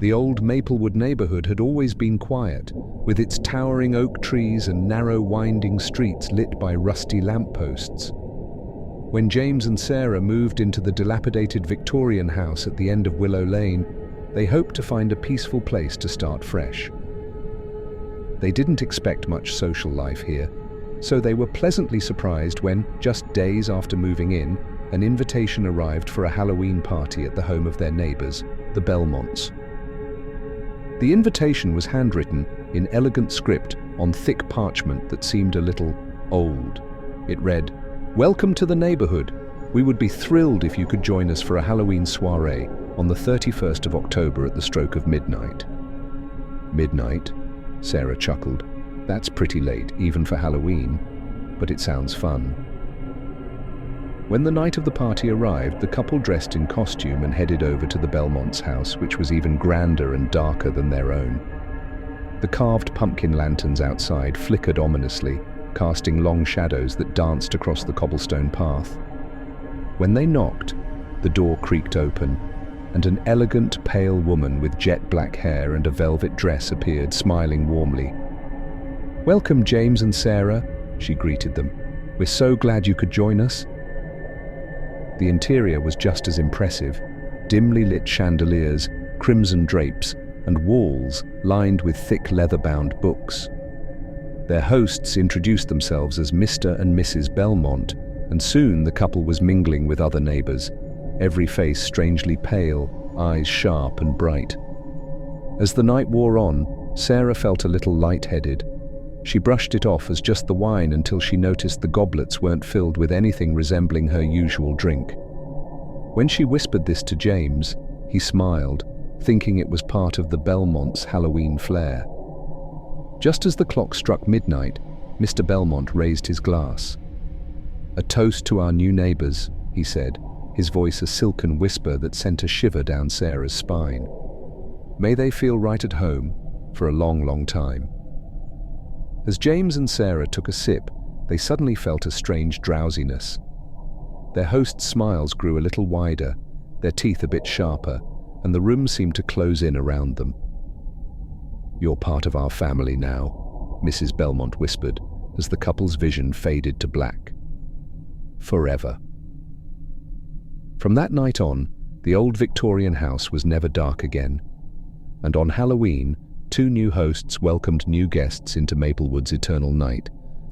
The old Maplewood neighborhood had always been quiet, with its towering oak trees and narrow winding streets lit by rusty lampposts. When James and Sarah moved into the dilapidated Victorian house at the end of Willow Lane, they hoped to find a peaceful place to start fresh. They didn't expect much social life here, so they were pleasantly surprised when, just days after moving in, an invitation arrived for a Halloween party at the home of their neighbors, the Belmonts. The invitation was handwritten in elegant script on thick parchment that seemed a little old. It read, "Welcome to the neighborhood. We would be thrilled if you could join us for a Halloween soiree on the 31st of October at the stroke of midnight." Midnight? Sarah chuckled. That's pretty late, even for Halloween, but it sounds fun. When the night of the party arrived, the couple dressed in costume and headed over to the Belmonts' house, which was even grander and darker than their own. The carved pumpkin lanterns outside flickered ominously, casting long shadows that danced across the cobblestone path. When they knocked, the door creaked open, and an elegant, pale woman with jet black hair and a velvet dress appeared, smiling warmly. "Welcome, James and Sarah," she greeted them. "We're so glad you could join us." The interior was just as impressive, dimly lit chandeliers, crimson drapes, and walls lined with thick leather-bound books. Their hosts introduced themselves as Mr. and Mrs. Belmont, and soon the couple was mingling with other neighbors, every face strangely pale, eyes sharp and bright. As the night wore on, Sarah felt a little lightheaded. She brushed it off as just the wine until she noticed the goblets weren't filled with anything resembling her usual drink. When she whispered this to James, he smiled, thinking it was part of the Belmonts' Halloween flair. Just as the clock struck midnight, Mr. Belmont raised his glass. "A toast to our new neighbors," he said, his voice a silken whisper that sent a shiver down Sarah's spine. "May they feel right at home for a long, long time." As James and Sarah took a sip, they suddenly felt a strange drowsiness. Their host's smiles grew a little wider, their teeth a bit sharper, and the room seemed to close in around them. "You're part of our family now," Mrs. Belmont whispered, as the couple's vision faded to black. "Forever." From that night on, the old Victorian house was never dark again, and on Halloween, 2 new hosts welcomed new guests into Maplewood's eternal night.